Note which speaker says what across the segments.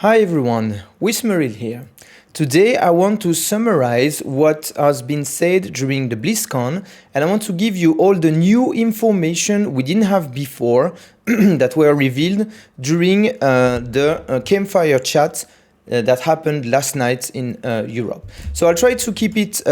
Speaker 1: Hi everyone, Wismeril here. Today I want to summarize what has been said during the Blizzcon, and I want to give you all the new information we didn't have before that were revealed during the campfire chat that happened last night in Europe. So I'll try to keep it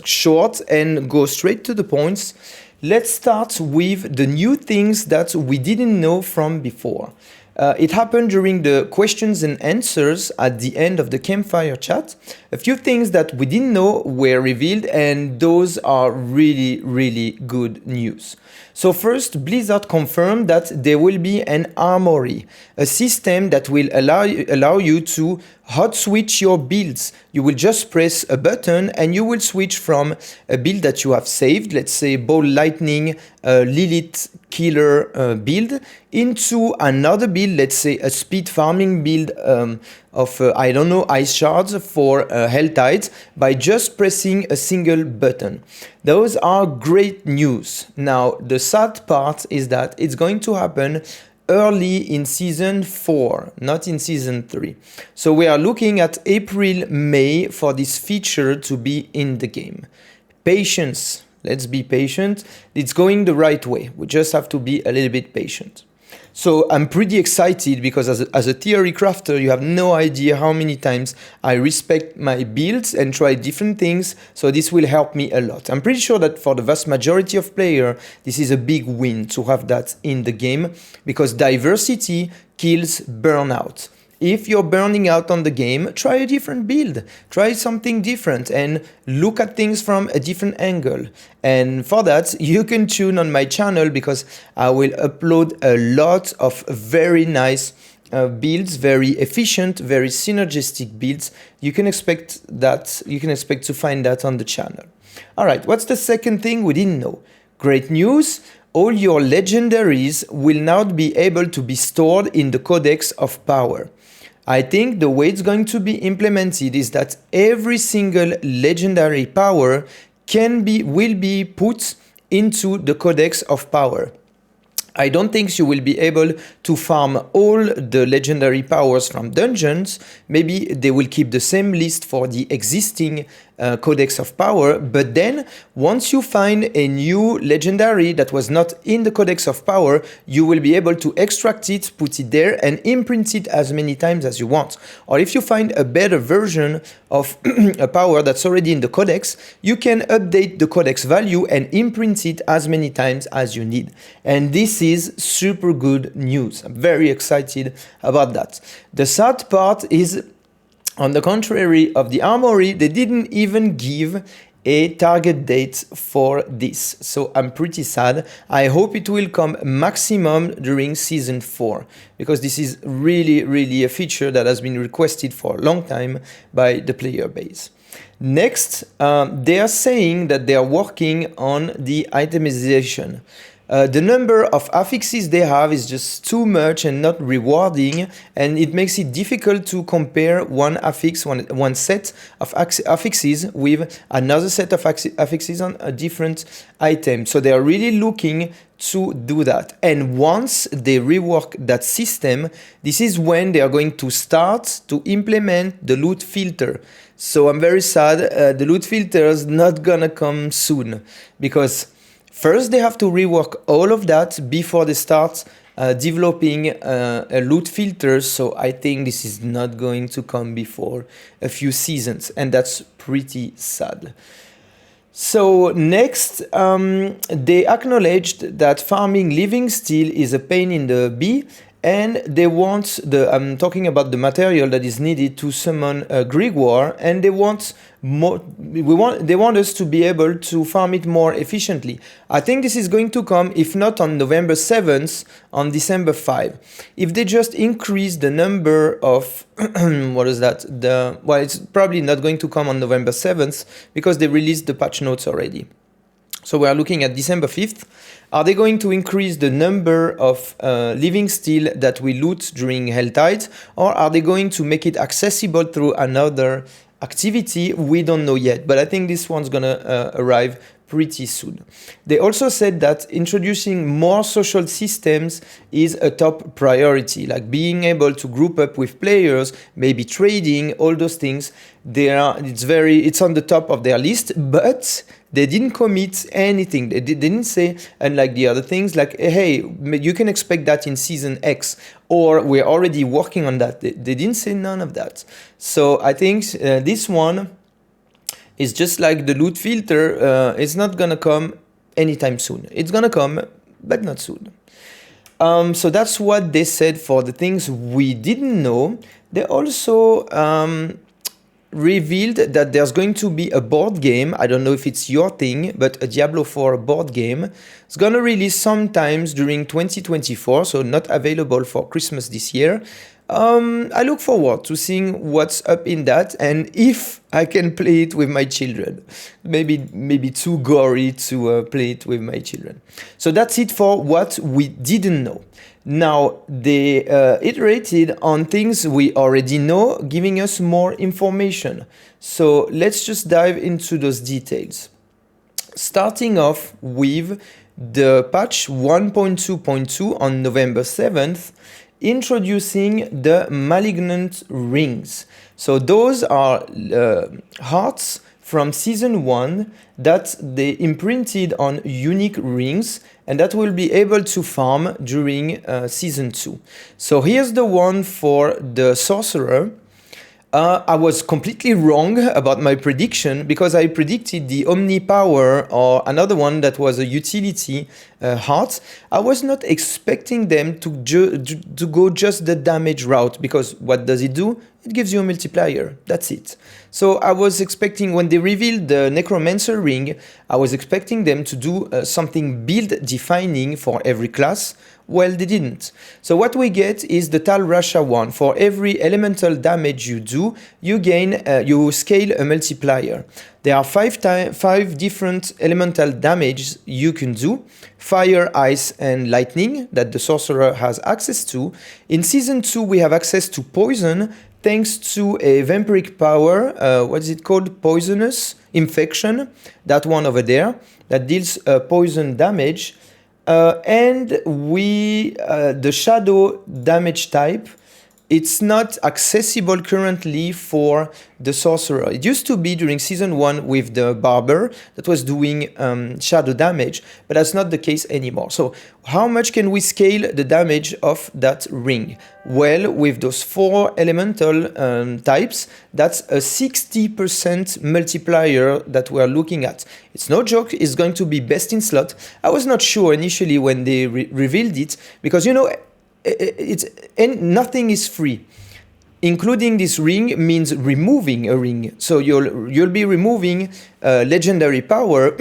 Speaker 1: short and go straight to the points. Let's start with the new things that we didn't know from before. It happened during the questions and answers at the end of the campfire chat. A few things that we didn't know were revealed, and those are really good news. So first, Blizzard confirmed that there will be an armory, a system that will allow you to hot switch your builds. You will just press a button and you will switch from a build that you have saved, let's say Ball Lightning, Lilith Killer build, into another build, let's say a speed farming build of, I don't know, ice shards for Hell Tides, by just pressing a single button. Those are great news. Now, the sad part is that it's going to happen early in Season 4, not in Season 3. So we are looking at April, May for this feature to be in the game. Patience. Let's be patient. It's going the right way. We just have to be a little bit patient. So I'm pretty excited because as a theory crafter, you have no idea how many times I respect my builds and try different things. So this will help me a lot. I'm pretty sure that for the vast majority of players, this is a big win to have that in the game, because diversity kills burnout. If you're burning out on the game, try a different build, try something different and look at things from a different angle. And for that, you can tune on my channel, because I will upload a lot of very nice builds, very efficient, very synergistic builds. You can expect to find that on the channel. All right, what's the second thing we didn't know? Great news. All your legendaries will now be able to be stored in the Codex of Power. I think the way it's going to be implemented is that every single legendary power will be put into the Codex of Power. I don't think you will be able to farm all the legendary powers from dungeons. Maybe they will keep the same list for the existing Codex of Power, but then once you find a new legendary that was not in the Codex of Power, you will be able to extract it, put it there, and imprint it as many times as you want. Or if you find a better version of a power that's already in the Codex, you can update the Codex value and imprint it as many times as you need. And this is super good news. I'm very excited about that. The sad part is, on the contrary of the armory, they didn't even give a target date for this. So I'm pretty sad. I hope it will come maximum during Season 4, because this is really a feature that has been requested for a long time by the player base. Next, they are saying that they are working on the itemization. The number of affixes they have is just too much and not rewarding, and it makes it difficult to compare one affix, one set of affixes with another set of affixes on a different item. So they are really looking to do that. And once they rework that system, this is when they are going to start to implement the loot filter. So I'm very sad, the loot filter is not gonna come soon, because first, they have to rework all of that before they start developing a loot filter. So I think this is not going to come before a few seasons, and that's pretty sad. So next, they acknowledged that farming living steel is a pain in the bee, and they want I'm talking about the material that is needed to summon a Grigwar, and they want more. They want us to be able to farm it more efficiently. I think this is going to come, if not on November 7th, on December 5. If they just increase the number of what is that? Well, it's probably not going to come on November 7th, because they released the patch notes already. So we are looking at December 5th. Are they going to increase the number of living steel that we loot during Hell Tides, or are they going to make it accessible through another activity? We don't know yet, but I think this one's gonna arrive pretty soon. They also said that introducing more social systems is a top priority, like being able to group up with players, maybe trading, all those things. It's on the top of their list, but they didn't commit anything. They didn't say, unlike the other things, like, hey, you can expect that in season X, or we're already working on that. They didn't say none of that. So I think this one is just like the loot filter. It's not gonna come anytime soon. It's gonna come, but not soon. So that's what they said for the things we didn't know. They also revealed that there's going to be a board game. I don't know if it's your thing, but a Diablo 4 board game. It's gonna release sometimes during 2024, so not available for Christmas this year. I look forward to seeing what's up in that and if I can play it with my children. Maybe too gory to play it with my children. So that's it for what we didn't know. Now, they iterated on things we already know, giving us more information. So let's just dive into those details. Starting off with the patch 1.2.2 on November 7th, introducing the malignant rings. So those are hearts from season 1 that they imprinted on unique rings and that will be able to farm during season 2. So here's the one for the sorcerer. I was completely wrong about my prediction because I predicted the Omni Power or another one that was a utility heart. I was not expecting them to go just the damage route because what does it do? It gives you a multiplier. That's it. So I was expecting when they revealed the Necromancer ring, I was expecting them to do something build defining for every class. Well, they didn't. So what we get is the Tal Rasha one. For every elemental damage you do, you scale a multiplier. There are five different elemental damages you can do. Fire, ice, and lightning that the sorcerer has access to. In season 2, we have access to poison thanks to a vampiric power. What is it called? Poisonous infection. That one over there that deals poison damage. And the shadow damage type, it's not accessible currently for the sorcerer. It used to be during season 1 with the barber that was doing shadow damage, but that's not the case anymore. So how much can we scale the damage of that ring? Well, with those 4 elemental types, that's a 60% multiplier that we're looking at. It's no joke, it's going to be best in slot. I was not sure initially when they revealed it, because you know, nothing is free. Including this ring means removing a ring. So you'll be removing legendary power.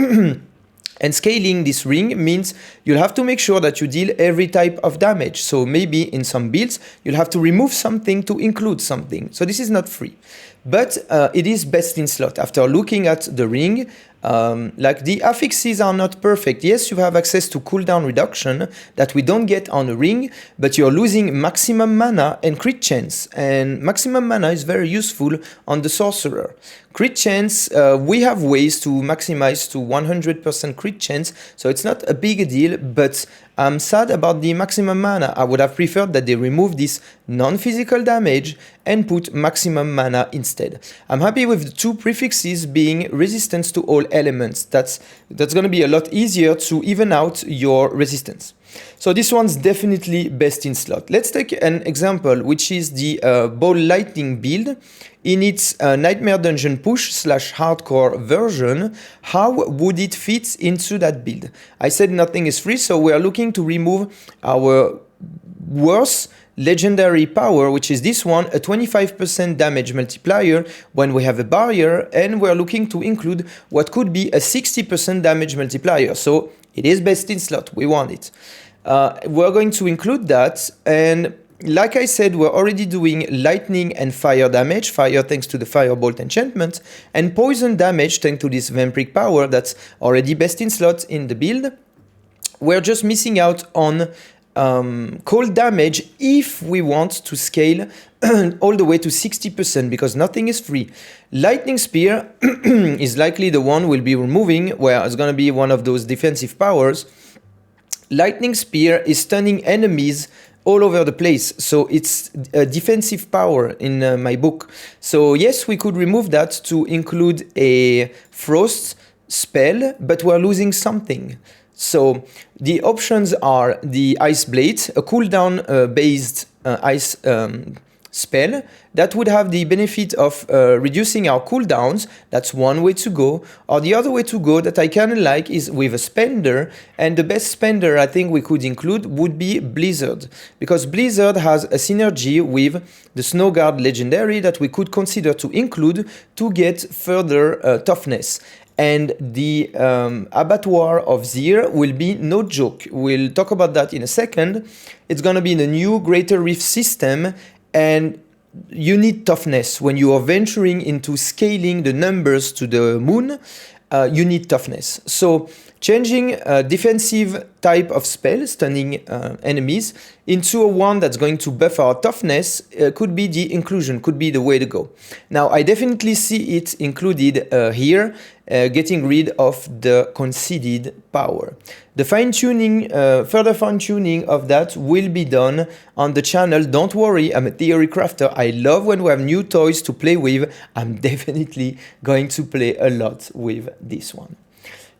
Speaker 1: And scaling this ring means you'll have to make sure that you deal every type of damage. So maybe in some builds, you'll have to remove something to include something. So this is not free. But it is best in slot. After looking at the ring, like the affixes are not perfect. Yes, you have access to cooldown reduction that we don't get on a ring, but you're losing maximum mana and crit chance. And maximum mana is very useful on the sorcerer. Crit chance, we have ways to maximize to 100% crit chance, so it's not a big deal, but I'm sad about the maximum mana. I would have preferred that they remove this non-physical damage and put maximum mana instead. I'm happy with the 2 prefixes being resistance to all elements. That's going to be a lot easier to even out your resistance. So this one's definitely best in slot. Let's take an example, which is the Ball Lightning build. In its Nightmare Dungeon Push / Hardcore version, how would it fit into that build? I said nothing is free, so we are looking to remove our worst legendary power, which is this one, a 25% damage multiplier when we have a barrier, and we're looking to include what could be a 60% damage multiplier. So it is best in slot, we want it. We're going to include that, and like I said, we're already doing lightning and fire damage, fire thanks to the firebolt enchantment, and poison damage thanks to this vampiric power that's already best in slot in the build. We're just missing out on cold damage if we want to scale all the way to 60%, because nothing is free. Lightning Spear is likely the one we'll be removing, where it's going to be one of those defensive powers. Lightning Spear is stunning enemies all over the place, so it's a defensive power in my book. So yes, we could remove that to include a frost spell, but we're losing something. So the options are the Ice Blade, a cooldown based ice spell that would have the benefit of reducing our cooldowns. That's one way to go. Or the other way to go that I kind of like is with a spender, and the best spender I think we could include would be Blizzard, because Blizzard has a synergy with the Snowguard legendary that we could consider to include to get further toughness. And the Abattoir of Zir will be no joke. We'll talk about that in a second. It's going to be in a new Greater Rift system, and you need toughness. When you are venturing into scaling the numbers to the moon, you need toughness. So changing a defensive type of spell, stunning enemies, into a one that's going to buff our toughness could be the inclusion, could be the way to go. Now, I definitely see it included here, getting rid of the conceded power. The fine-tuning, further fine-tuning of that will be done on the channel. Don't worry, I'm a theory crafter. I love when we have new toys to play with. I'm definitely going to play a lot with this one.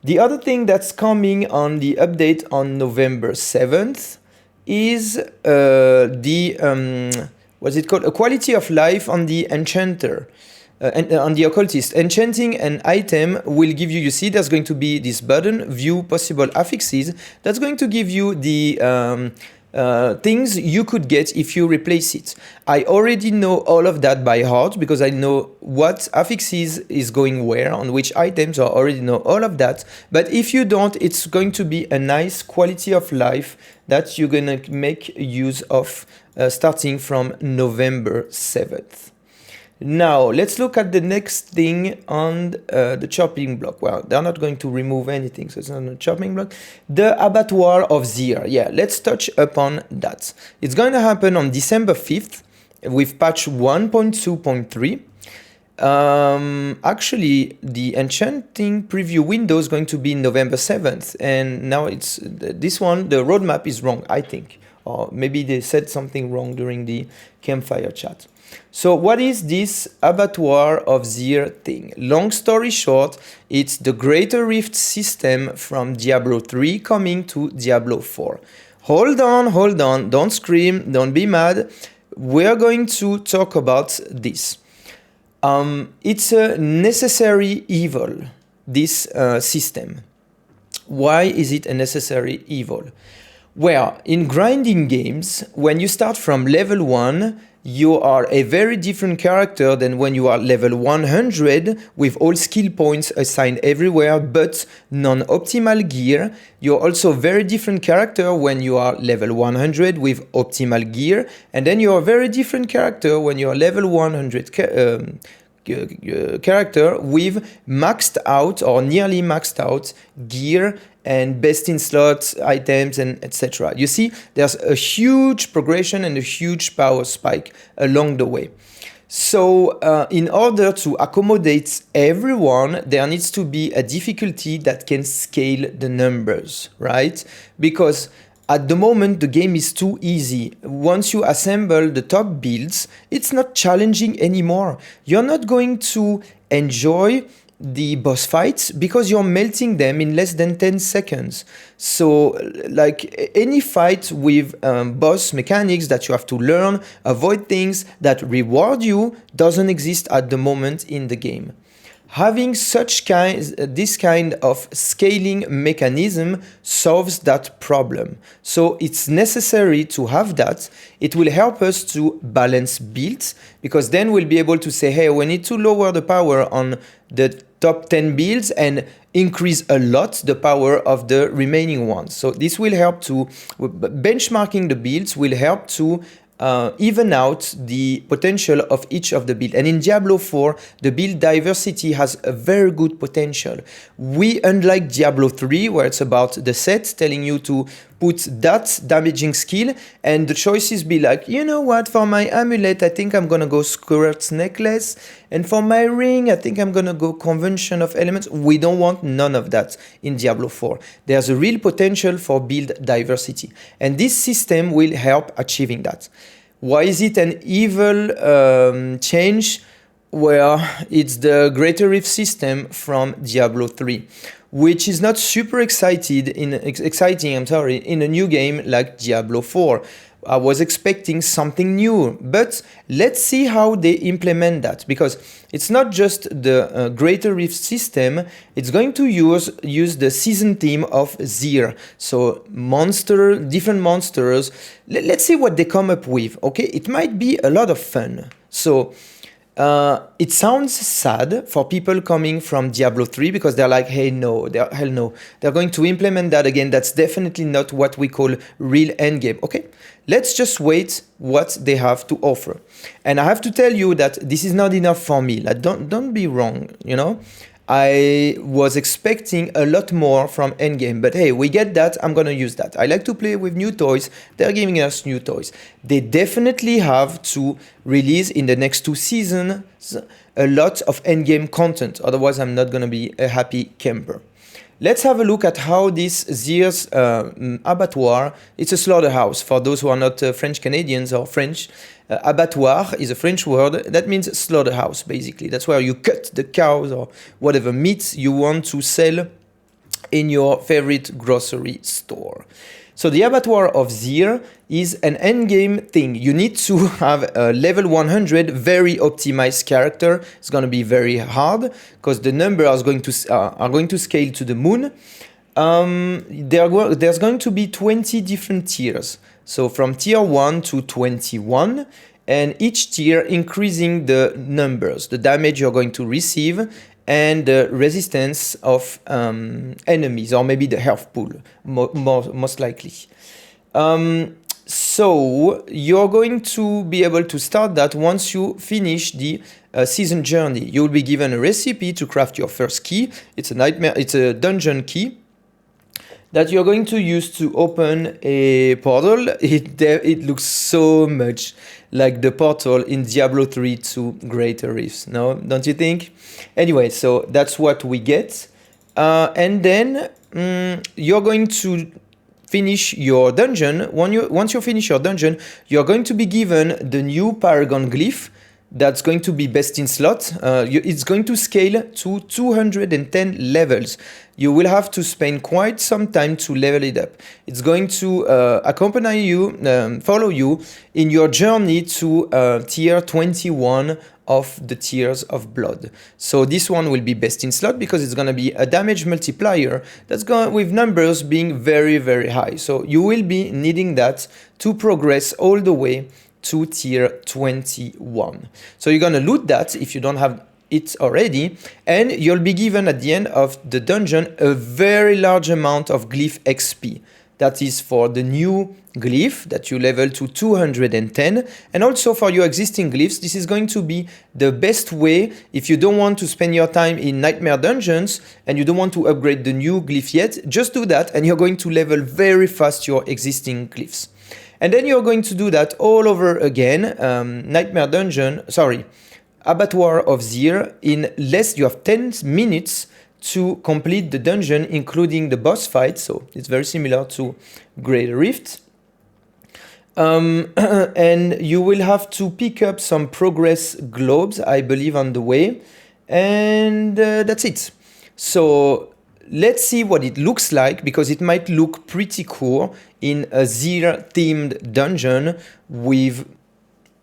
Speaker 1: The other thing that's coming on the update on November 7th is what's it called? A quality of life on the enchanter. And on the occultist. Enchanting an item will give you, you see there's going to be this button, view possible affixes, that's going to give you the things you could get if you replace it. I already know all of that by heart because I know what affixes is going where, on which items, I already know all of that. But if you don't, it's going to be a nice quality of life that you're going to make use of starting from November 7th. Now, let's look at the next thing on the chopping block. Well, they're not going to remove anything, so it's not a chopping block. The Abattoir of Zir. Yeah, let's touch upon that. It's going to happen on December 5th with patch 1.2.3. Actually, the enchanting preview window is going to be November 7th. And now it's this one, the roadmap is wrong, I think. Or maybe they said something wrong during the campfire chat. So what is this Abattoir of Zir thing? Long story short, it's the Greater Rift system from Diablo 3 coming to Diablo 4. Hold on, don't scream, don't be mad. We're going to talk about this. It's a necessary evil, this system. Why is it a necessary evil? Well, in grinding games, when you start from level 1, you are a very different character than when you are level 100 with all skill points assigned everywhere but non-optimal gear. You're also a very different character when you are level 100 with optimal gear, and then you're a very different character when you're level 100 character with maxed out or nearly maxed out gear and best in slot items and etc. You see, there's a huge progression and a huge power spike along the way. So in order to accommodate everyone, there needs to be a difficulty that can scale the numbers, right? Because at the moment, the game is too easy. Once you assemble the top builds, it's not challenging anymore. You're not going to enjoy the boss fights because you're melting them in less than 10 seconds. So like any fight with boss mechanics that you have to learn, avoid things that reward you, doesn't exist at the moment in the game. Having this kind of scaling mechanism solves that problem. So it's necessary to have that. It will help us to balance builds, because then we'll be able to say, hey, we need to lower the power on the top 10 builds and increase a lot the power of the remaining ones. So this will help to, benchmarking the builds will help to even out the potential of each of the build. And in Diablo 4, the build diversity has a very good potential. Unlike Diablo 3, where it's about the set telling you to put that damaging skill, and the choices be like, you know what, for my amulet, I think I'm gonna go Squirt's necklace, and for my ring, I think I'm gonna go Convention of Elements. We don't want none of that in Diablo 4. There's a real potential for build diversity, and this system will help achieving that. Why is it an evil change? Well, it's the Greater Rift system from Diablo 3, which is not super exciting in a new game like Diablo 4. I was expecting something new, but let's see how they implement that, because it's not just the Greater Rift system, it's going to use the season theme of Zir. So different monsters. Let's see what they come up with, okay? It might be a lot of fun. So it sounds sad for people coming from Diablo 3, because they're like, hey, no, hell no. They're going to implement that again. That's definitely not what we call real endgame. Okay, let's just wait what they have to offer. And I have to tell you that this is not enough for me. Like, don't be wrong, you know. I was expecting a lot more from Endgame, but hey, we get that, I'm gonna use that. I like to play with new toys, they're giving us new toys. They definitely have to release in the next 2 seasons a lot of Endgame content, otherwise I'm not gonna be a happy camper. Let's have a look at how this Zir's abattoir, it's a slaughterhouse for those who are not French Canadians or French. Abattoir is a French word that means slaughterhouse, basically. That's where you cut the cows or whatever meat you want to sell in your favorite grocery store. So the abattoir of Zir is an endgame thing. You need to have a level 100 very optimized character. It's going to be very hard because the numbers are going to scale to the moon. There's going to be 20 different tiers. So from tier 1 to 21, and each tier increasing the numbers, the damage you're going to receive, and the resistance of enemies, or maybe the health pool, most likely. So you're going to be able to start that once you finish the season journey. You'll be given a recipe to craft your first key. It's a dungeon key that you're going to use to open a portal. It looks so much like the portal in Diablo 3 to Greater Rifts, no? Don't you think? Anyway, so that's what we get. And then you're going to finish your dungeon. Once you finish your dungeon, you're going to be given the new Paragon Glyph. That's going to be best in slot. It's going to scale to 210 levels. You will have to spend quite some time to level it up. It's going to accompany you, follow you in your journey to tier 21 of the Tears of Blood. So this one will be best in slot because it's going to be a damage multiplier that's going with numbers being very, very high. So you will be needing that to progress all the way to tier 21. So you're gonna loot that if you don't have it already, and you'll be given at the end of the dungeon a very large amount of glyph XP. That is for the new glyph that you level to 210, and also for your existing glyphs. This is going to be the best way if you don't want to spend your time in nightmare dungeons and you don't want to upgrade the new glyph yet. Just do that and you're going to level very fast your existing glyphs. And then you're going to do that all over again, Abattoir of Zir, in less, you have 10 minutes to complete the dungeon, including the boss fight, so it's very similar to Greater Rift. And you will have to pick up some progress globes, I believe, on the way, and that's it. So let's see what it looks like, because it might look pretty cool in a Zir-themed dungeon with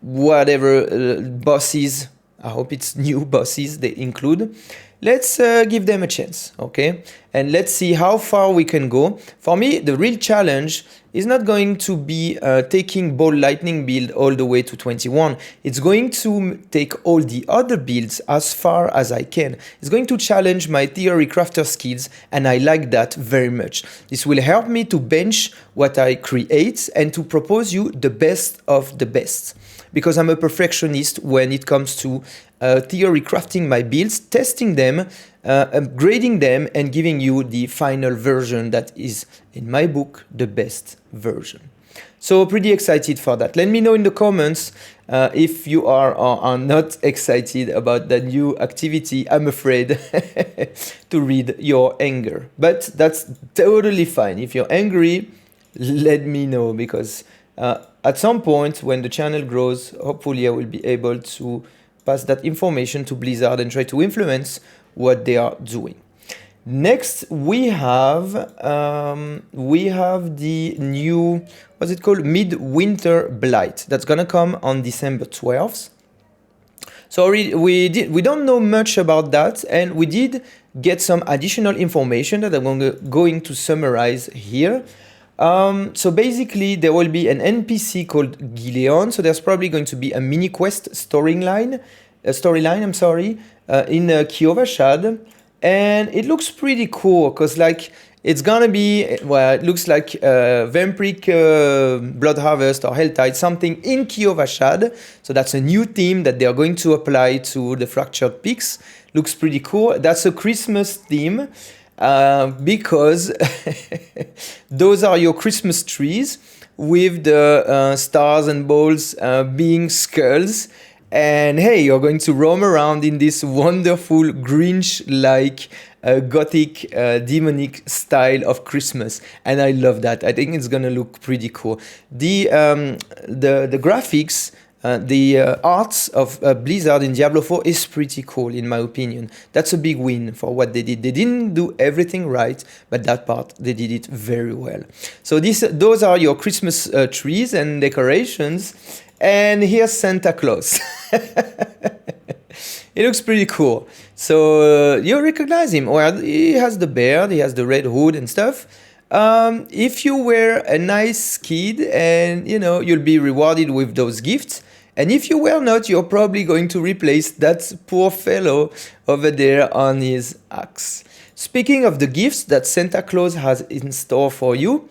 Speaker 1: whatever bosses, I hope it's new bosses they include. let's give them a chance, okay? And let's see how far we can go. For me, the real challenge is not going to be taking Ball Lightning build all the way to 21. It's going to take all the other builds as far as I can. It's going to challenge my theory crafter skills, and I like that very much. This will help me to bench what I create and to propose you the best of the best. Because I'm a perfectionist when it comes to theory crafting my builds, testing them, upgrading them, and giving you the final version that is, in my book, the best version. So pretty excited for that. Let me know in the comments if you are or are not excited about the new activity. I'm afraid to read your anger. But that's totally fine. If you're angry, let me know, because at some point when the channel grows, hopefully I will be able to pass that information to Blizzard and try to influence what they are doing. Next, we have the new, what's it called? Midwinter Blight. That's gonna come on December 12th. So we don't know much about that, and we did get some additional information that I'm going to summarize here. So basically, there will be an NPC called Gileon. So there's probably going to be a mini quest storyline. In Kiovashad, and it looks pretty cool because like it's gonna be, well, it looks like Vampiric Blood Harvest or Helltide, something in Kiovashad. So that's a new theme that they are going to apply to the Fractured Peaks. Looks pretty cool. That's a Christmas theme. Because those are your Christmas trees with the stars and balls being skulls. And hey, you're going to roam around in this wonderful Grinch-like gothic demonic style of Christmas, and I love that. I think it's gonna look pretty cool. The graphics, the arts of Blizzard in Diablo 4 is pretty cool in my opinion. That's a big win for what they did. They didn't do everything right, but that part they did it very well. So those are your Christmas trees and decorations. And here's Santa Claus. He looks pretty cool. So you recognize him. Well, he has the beard, he has the red hood and stuff. If you were a nice kid, and you know, you'll be rewarded with those gifts. And if you were not, you're probably going to replace that poor fellow over there on his axe. Speaking of the gifts that Santa Claus has in store for you,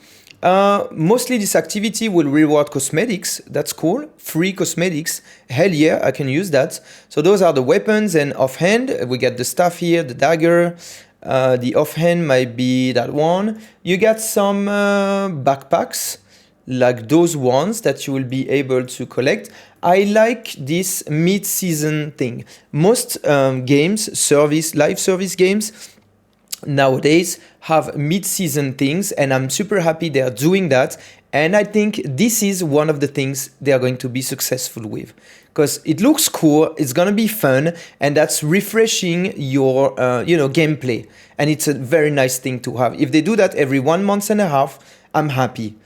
Speaker 1: mostly this activity will reward cosmetics. That's cool. Free cosmetics. Hell yeah, I can use that. So those are the weapons, and offhand, we get the staff here, the dagger. The offhand might be that one. You get some backpacks, like those ones that you will be able to collect. I like this mid-season thing. Most games, live service games, nowadays have mid-season things, and I'm super happy they're doing that. And I think this is one of the things they are going to be successful with, because it looks cool, it's gonna be fun, and that's refreshing your gameplay, and it's a very nice thing to have. If they do that every 1.5 months, I'm happy.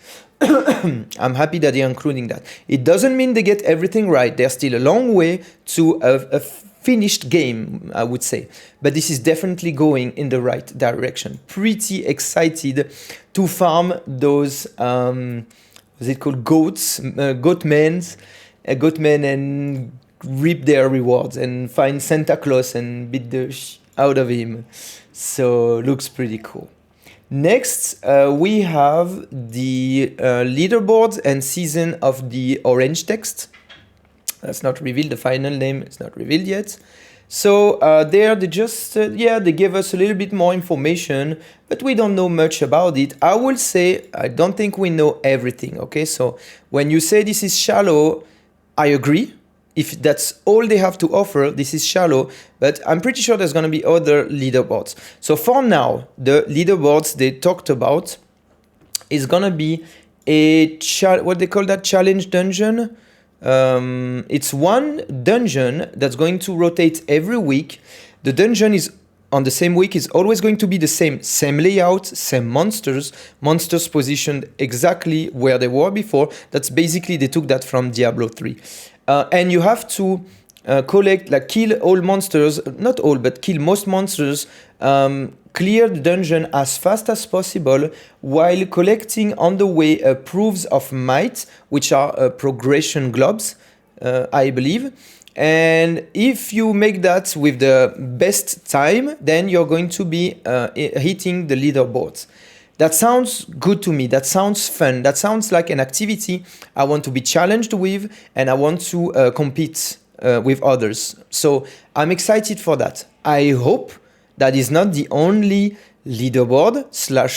Speaker 1: I'm happy that they're including that. It doesn't mean they get everything right. There's still a long way to a finished game, I would say. But this is definitely going in the right direction. Pretty excited to farm those, what's it called, goatmen, and reap their rewards and find Santa Claus and beat the out of him. So looks pretty cool. Next, we have the leaderboards and season of the orange text. That's not revealed. The final name is not revealed yet. So there they just, they gave us a little bit more information, but we don't know much about it. I will say, I don't think we know everything, okay? So when you say this is shallow, I agree. If that's all they have to offer, this is shallow, but I'm pretty sure there's going to be other leaderboards. So for now, the leaderboards they talked about is going to be a, what they call that, challenge dungeon. It's one dungeon that's going to rotate every week. The dungeon is on the same week is always going to be the same layout, same monsters positioned exactly where they were before. That's basically, they took that from Diablo 3. And you have to collect, like kill all monsters, not all, but kill most monsters, clear the dungeon as fast as possible while collecting on the way proofs of might, which are progression globes, I believe. And if you make that with the best time, then you're going to be hitting the leaderboards. That sounds good to me. That sounds fun. That sounds like an activity I want to be challenged with, and I want to compete with others. So I'm excited for that. I hope that is not the only leaderboard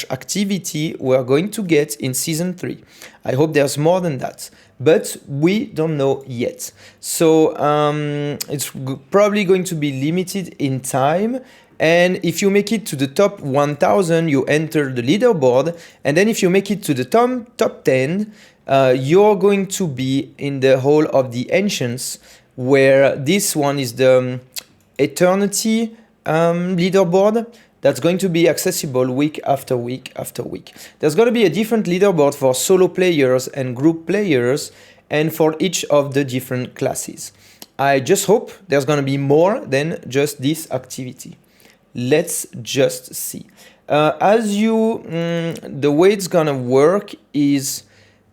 Speaker 1: / activity we're going to get in season 3. I hope there's more than that, but we don't know yet. So it's probably going to be limited in time. And if you make it to the top 1000, you enter the leaderboard. And then if you make it to the top 10, you're going to be in the Hall of the Ancients, where this one is the Eternity leaderboard that's going to be accessible week after week after week. There's going to be a different leaderboard for solo players and group players, and for each of the different classes. I just hope there's going to be more than just this activity. Let's just see. The way it's gonna work is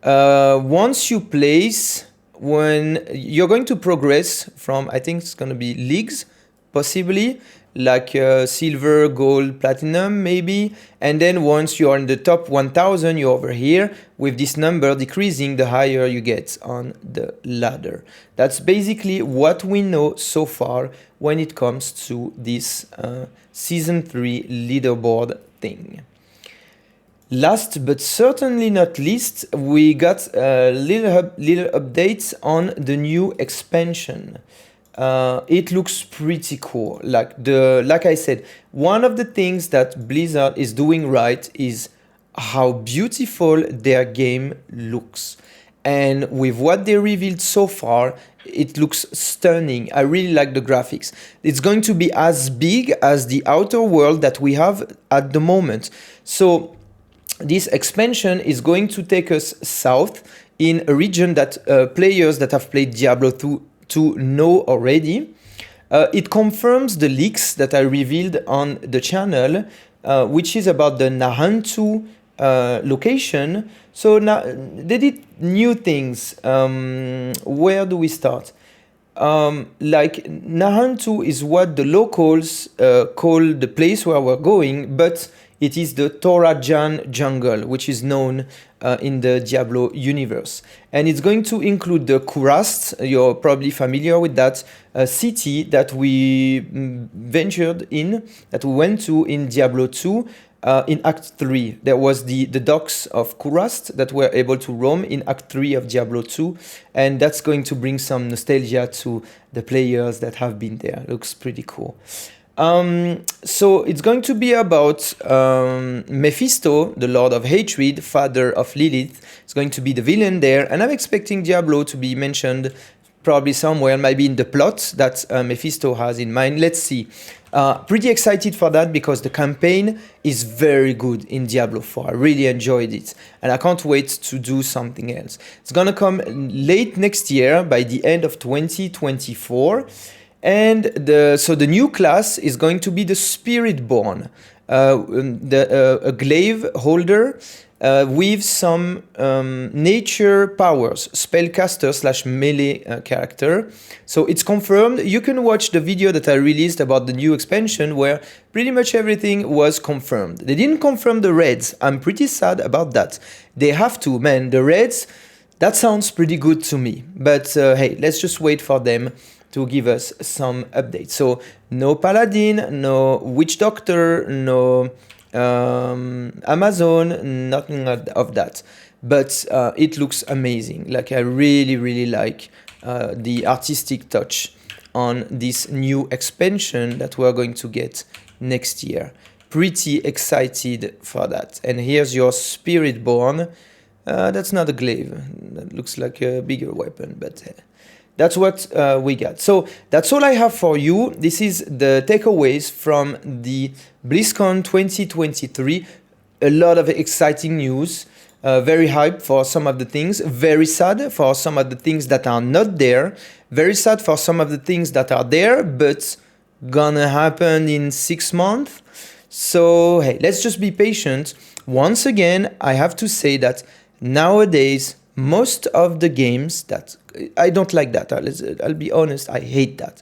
Speaker 1: once you place, when you're going to progress from, I think it's gonna be leagues, possibly, like silver, gold, platinum, maybe. And then once you're in the top 1000, you're over here with this number decreasing the higher you get on the ladder. That's basically what we know so far when it comes to this season 3 leaderboard thing. Last but certainly not least, we got little updates on the new expansion. It looks pretty cool. Like I said, one of the things that Blizzard is doing right is how beautiful their game looks. And with what they revealed so far, it looks stunning. I really like the graphics. It's going to be as big as the outer world that we have at the moment. So this expansion is going to take us south in a region that players that have played Diablo 2 know already. It confirms the leaks that I revealed on the channel, which is about the Nahantu location. So now they did new things. Where do we start? Like Nahantu is what the locals call the place where we're going, but it is the Torajan jungle, which is known in the Diablo universe. And it's going to include the Kurast, you're probably familiar with that city that we ventured in, that we went to in Diablo 2. In Act 3, there was the docks of Kurast that were able to roam in Act 3 of Diablo 2, and that's going to bring some nostalgia to the players that have been there. Looks pretty cool. So it's going to be about Mephisto, the Lord of Hatred, father of Lilith. It's going to be the villain there, and I'm expecting Diablo to be mentioned probably somewhere, maybe in the plot that Mephisto has in mind. Let's see. Pretty excited for that because the campaign is very good in Diablo 4. I really enjoyed it, and I can't wait to do something else. It's gonna come late next year, by the end of 2024. And so the new class is going to be the Spiritborn, a glaive holder with some nature powers, spellcaster / melee character. So it's confirmed. You can watch the video that I released about the new expansion where pretty much everything was confirmed. They didn't confirm the raids. I'm pretty sad about that. They have to, man. The raids, that sounds pretty good to me. But hey, let's just wait for them to give us some updates. So no Paladin, no Witch Doctor, no Amazon, nothing of that. But it looks amazing. Like, I really, really like the artistic touch on this new expansion that we're going to get next year. Pretty excited for that. And here's your Spiritborn. That's not a glaive. That looks like a bigger weapon, but that's what we got. So that's all I have for you. This is the takeaways from the BlizzCon 2023. A lot of exciting news. very hyped for some of the things, very sad for some of the things that are not there, very sad for some of the things that are there, but gonna happen in 6 months. So hey, let's just be patient. Once again, I have to say that nowadays, most of the games that, I don't like that, I'll be honest, I hate that.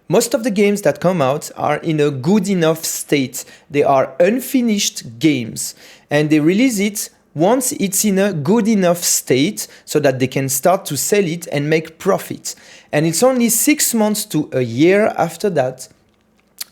Speaker 1: Most of the games that come out are in a good enough state. They are unfinished games and they release it once it's in a good enough state so that they can start to sell it and make profit. And it's only 6 months to a year after that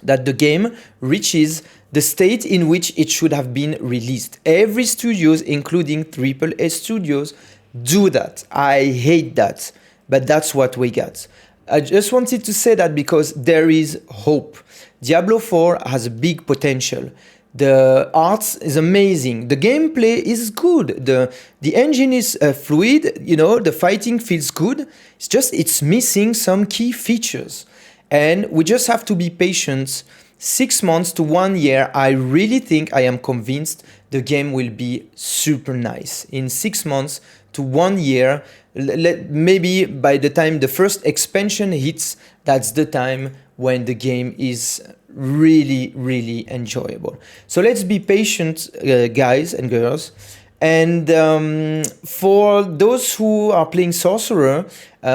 Speaker 1: that the game reaches the state in which it should have been released. Every studios, including AAA studios, do that. I hate that, but that's what we got. I just wanted to say that because there is hope. Diablo 4 has a big potential. The art is amazing. The gameplay is good. The engine is fluid. You know, the fighting feels good. It's just it's missing some key features. And we just have to be patient. 6 months to 1 year, I really think, I am convinced the game will be super nice. In 6 months to 1 year, maybe by the time the first expansion hits, that's the time when the game is really, really enjoyable. So let's be patient, guys and girls. And for those who are playing Sorcerer,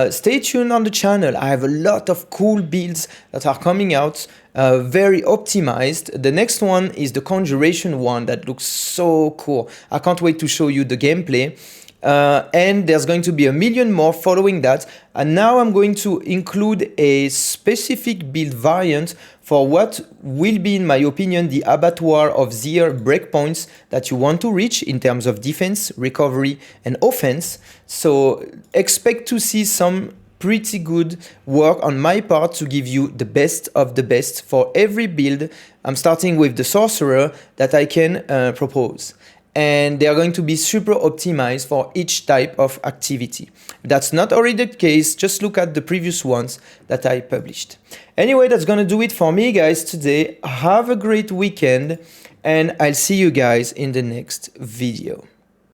Speaker 1: stay tuned on the channel. I have a lot of cool builds that are coming out, very optimized. The next one is the Conjuration one that looks so cool. I can't wait to show you the gameplay. And there's going to be a million more following that. And now I'm going to include a specific build variant for what will be, in my opinion, the abattoir of Zier breakpoints that you want to reach in terms of defense, recovery, and offense. So expect to see some pretty good work on my part to give you the best of the best for every build. I'm starting with the Sorcerer that I can propose. And they are going to be super optimized for each type of activity. If that's not already the case, just look at the previous ones that I published. Anyway, that's gonna do it for me, guys, today. Have a great weekend, and I'll see you guys in the next video.